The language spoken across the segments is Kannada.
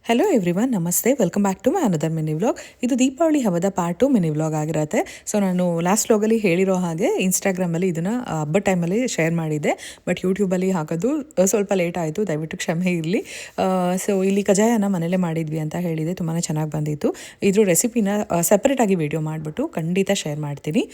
ಹಲೋ ಎವ್ರಿವನ್, ನಮಸ್ತೆ. Welcome back to my another mini vlog. ಇದು ದೀಪಾವಳಿ ಹಬ್ಬದ ಪಾರ್ಟ್ 2 ಮಿನಿ ವ್ಲಾಗ್ ಆಗಿರುತ್ತೆ. ಸೊ ನಾನು ಲಾಸ್ಟ್ ವ್ಲಾಗಲ್ಲಿ ಹೇಳಿರೋ ಹಾಗೆ ಇನ್ಸ್ಟಾಗ್ರಾಮಲ್ಲಿ ಇದನ್ನು ಹಬ್ಬದ ಟೈಮಲ್ಲಿ ಶೇರ್ ಮಾಡಿದ್ದೆ. ಬಟ್ ಯೂಟ್ಯೂಬಲ್ಲಿ ಹಾಕೋದು ಸ್ವಲ್ಪ ಲೇಟ್ ಆಯಿತು, ದಯವಿಟ್ಟು ಕ್ಷಮೆ ಇರಲಿ. ಸೊ ಇಲ್ಲಿ ಕಜಾಯನ ಮನೇಲೇ ಮಾಡಿದ್ವಿ ಅಂತ ಹೇಳಿದೆ, ತುಂಬಾ ಚೆನ್ನಾಗಿ ಬಂದಿತ್ತು. ಇದ್ರ ರೆಸಿಪಿನ ಸಪ್ರೇಟಾಗಿ ವಿಡಿಯೋ ಮಾಡಿಬಿಟ್ಟು ಖಂಡಿತ ಶೇರ್ ಮಾಡ್ತೀನಿ.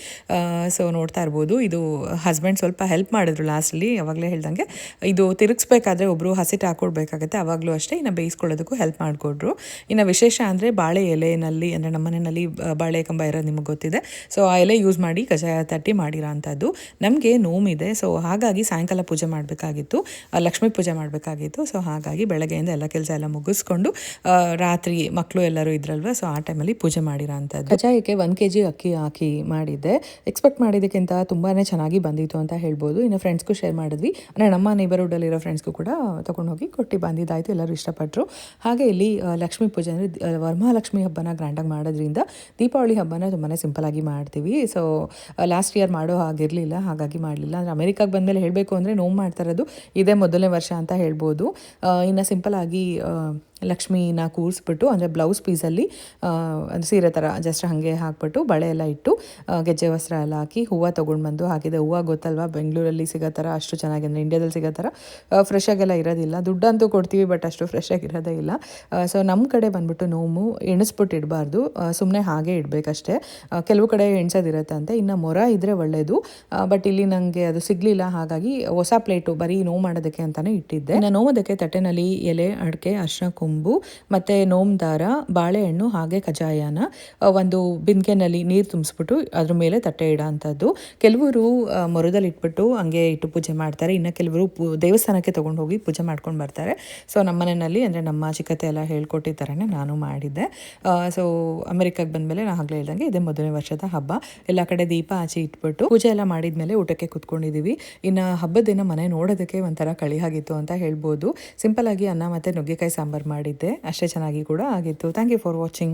ಸೊ ನೋಡ್ತಾ ಇರ್ಬೋದು, ಇದು ಹಸ್ಬೆಂಡ್ ಸ್ವಲ್ಪ ಹೆಲ್ಪ್ ಮಾಡಿದ್ರು ಲಾಸ್ಟಲ್ಲಿ. ಯಾವಾಗಲೇ ಹೇಳ್ದಂಗೆ ಇದು ತಿರುಗಿಸ್ಬೇಕಾದ್ರೆ ಒಬ್ಬರು ಹಸಿಟ್ಟು ಹಾಕೊಡ್ಬೇಕಾಗತ್ತೆ, ಆವಾಗಲೂ ಅಷ್ಟೇ. ಇನ್ನು ಬೇಯಿಸ್ಕೊಳ್ಳೋದಕ್ಕೂ ಹೆಲ್ಪ್ ಮಾಡಿಕೊಡ್ರು. ಇನ್ನು ವಿಶೇಷ ಅಂದರೆ ಬಾಳೆ ಎಲೆಯಲ್ಲಿ, ಅಂದರೆ ನಮ್ಮ ಮನೆಯಲ್ಲಿ ಬಾಳೆ ಕಂಬ ಇರೋದು ನಿಮಗೆ ಗೊತ್ತಿದೆ. ಸೊ ಆ ಎಲೆ ಯೂಸ್ ಮಾಡಿ ಕಷಾಯ ತಟ್ಟಿ ಮಾಡಿರೋ ಅಂಥದ್ದು. ನಮಗೆ ನೋವಿದೆ, ಸೊ ಹಾಗಾಗಿ ಸಾಯಂಕಾಲ ಪೂಜೆ ಮಾಡಬೇಕಾಗಿತ್ತು, ಲಕ್ಷ್ಮೀ ಪೂಜೆ ಮಾಡಬೇಕಾಗಿತ್ತು. ಸೊ ಹಾಗಾಗಿ ಬೆಳಗ್ಗೆಯಿಂದ ಎಲ್ಲ ಕೆಲಸ ಎಲ್ಲ ಮುಗಿಸ್ಕೊಂಡು ರಾತ್ರಿ ಮಕ್ಕಳು ಎಲ್ಲರೂ ಇದ್ರಲ್ವ, ಸೊ ಆ ಟೈಮಲ್ಲಿ ಪೂಜೆ ಮಾಡಿರೋ ಅಂಥದ್ದು. ಕಷಾಯಕ್ಕೆ 1 kg ಅಕ್ಕಿ ಹಾಕಿ ಮಾಡಿದ್ದೆ. ಎಕ್ಸ್ಪೆಕ್ಟ್ ಮಾಡಿದ್ದಕ್ಕಿಂತ ತುಂಬಾ ಚೆನ್ನಾಗಿ ಬಂದಿತ್ತು ಅಂತ ಹೇಳ್ಬೋದು. ಇನ್ನು ಫ್ರೆಂಡ್ಸ್ಗೂ ಶೇರ್ ಮಾಡಿದ್ವಿ, ಅಂದರೆ ನಮ್ಮ ನೇಬರ್ಹುಡ್ಡಲ್ಲಿರೋ ಫ್ರೆಂಡ್ಸ್ಗೂ ಕೂಡ ತೊಗೊಂಡೋಗಿ ಕೊಟ್ಟು ಬಂದಿದ್ದಾಯಿತು, ಎಲ್ಲರೂ ಇಷ್ಟಪಟ್ಟರು. ಹಾಗೆ ಇಲ್ಲಿ ಲಕ್ಷ್ಮೀ ಪೂಜೆ ಅಂದರೆ ವರಮಹಾಲಕ್ಷ್ಮಿ ಹಬ್ಬನ ಗ್ರ್ಯಾಂಡಾಗಿ ಮಾಡೋದ್ರಿಂದ ದೀಪಾವಳಿ ಹಬ್ಬನ ತುಂಬಾ ಸಿಂಪಲಾಗಿ ಮಾಡ್ತೀವಿ. ಸೊ ಲಾಸ್ಟ್ ಇಯರ್ ಮಾಡೋ ಹಾಗಿರಲಿಲ್ಲ, ಹಾಗಾಗಿ ಮಾಡಲಿಲ್ಲ. ಅಂದರೆ ಅಮೆರಿಕಾಗೆ ಬಂದಮೇಲೆ ಹೇಳಬೇಕು ಅಂದರೆ ನೋವು ಮಾಡ್ತಾ ಇರೋದು ಇದೇ ಮೊದಲನೇ ವರ್ಷ ಅಂತ ಹೇಳ್ಬೋದು. ಇನ್ನು ಸಿಂಪಲಾಗಿ ಲಕ್ಷ್ಮೀನ ಕೂರಿಸ್ಬಿಟ್ಟು, ಅಂದರೆ ಬ್ಲೌಸ್ ಪೀಸಲ್ಲಿ ಸೀರೆ ಥರ ಜಸ್ಟ್ ಹಾಗೆ ಹಾಕ್ಬಿಟ್ಟು ಬಳೆ ಎಲ್ಲ ಇಟ್ಟು ಗೆಜ್ಜೆ ವಸ್ತ್ರ ಎಲ್ಲ ಹಾಕಿ ಹೂವು ತೊಗೊಂಡು ಬಂದು ಹಾಕಿದೆ. ಹೂವು ಗೊತ್ತಲ್ವ, ಬೆಂಗಳೂರಲ್ಲಿ ಸಿಗೋ ಥರ ಅಷ್ಟು ಚೆನ್ನಾಗಿ, ಅಂದರೆ ಇಂಡಿಯಾದಲ್ಲಿ ಸಿಗೋ ಥರ ಫ್ರೆಶ್ ಆಗೆಲ್ಲ ಇರೋದಿಲ್ಲ. ದುಡ್ಡಂತೂ ಕೊಡ್ತೀವಿ, ಬಟ್ ಅಷ್ಟು ಫ್ರೆಶ್ ಆಗಿರೋದೇ ಇಲ್ಲ. ಸೊ ನಮ್ಮ ಕಡೆ ಬಂದ್ಬಿಟ್ಟು ನೋವು ಎಣಿಸ್ಬಿಟ್ಟು ಇಡಬಾರ್ದು, ಸುಮ್ಮನೆ ಹಾಗೆ ಇಡಬೇಕಷ್ಟೇ. ಕೆಲವು ಕಡೆ ಎಣ್ಸೋದಿರುತ್ತೆ ಅಂತೆ, ಇನ್ನು ಮೊರ ಇದ್ದರೆ ಒಳ್ಳೆಯದು. ಬಟ್ ಇಲ್ಲಿ ನನಗೆ ಅದು ಸಿಗಲಿಲ್ಲ, ಹಾಗಾಗಿ ಹೊಸ ಪ್ಲೇಟು ಬರೀ ನೋವು ಮಾಡೋದಕ್ಕೆ ಅಂತಲೇ ಇಟ್ಟಿದ್ದೆ. ಇನ್ನು ನೋವೋದಕ್ಕೆ ತಟ್ಟೆನಲ್ಲಿ ಎಲೆ, ಅಡಿಕೆ, ಅರಿಶಿನ ಕೊಂಬು ಮತ್ತು ನೋಮ್ ದಾರ, ಬಾಳೆಹಣ್ಣು ಹಾಗೆ ಕಜಾಯನ ಒಂದು ಬಿಂದಿಗೆನಲ್ಲಿ ನೀರು ತುಂಬಿಸ್ಬಿಟ್ಟು ಅದ್ರ ಮೇಲೆ ತಟ್ಟೆ ಇಡೋ ಅಂಥದ್ದು. ಕೆಲವರು ಮೊರದಲ್ಲಿ ಇಟ್ಬಿಟ್ಟು ಹಂಗೆ ಇಟ್ಟು ಪೂಜೆ ಮಾಡ್ತಾರೆ, ಇನ್ನು ಕೆಲವರು ದೇವಸ್ಥಾನಕ್ಕೆ ತೊಗೊಂಡು ಹೋಗಿ ಪೂಜೆ ಮಾಡ್ಕೊಂಡು ಬರ್ತಾರೆ. ಸೊ ನಮ್ಮ ಮನೆಯಲ್ಲಿ, ಅಂದರೆ ನಮ್ಮ ಚಿಕ್ಕತ್ತೆ ಎಲ್ಲ ಹೇಳ್ಕೊಟ್ಟಿದ್ದಾರೇ ನಾನು ಮಾಡಿದ್ದೆ. ಸೊ ಅಮೆರಿಕಾಗೆ ಬಂದಮೇಲೆ ನಾನು ಆಗಲೇ ಹೇಳ್ದಂಗೆ ಇದೇ ಮೊದಲನೇ ವರ್ಷದ ಹಬ್ಬ. ಎಲ್ಲ ಕಡೆ ದೀಪ ಆಚೆ ಇಟ್ಬಿಟ್ಟು ಪೂಜೆ ಎಲ್ಲ ಮಾಡಿದ್ಮೇಲೆ ಊಟಕ್ಕೆ ಕುತ್ಕೊಂಡಿದ್ದೀವಿ. ಇನ್ನು ಹಬ್ಬದ ದಿನ ಮನೆ ನೋಡೋದಕ್ಕೆ ಒಂಥರ ಕಳಿಯಾಗಿತ್ತು ಅಂತ ಹೇಳ್ಬೋದು. ಸಿಂಪಲಾಗಿ ಅನ್ನ ಮತ್ತು ನುಗ್ಗೆಕಾಯಿ ಸಾಂಬಾರು ಮಾಡಿದ್ದೆ, ಅಷ್ಟೇ ಚೆನ್ನಾಗಿ ಕೂಡ ಆಗಿತ್ತು. Thank you for watching.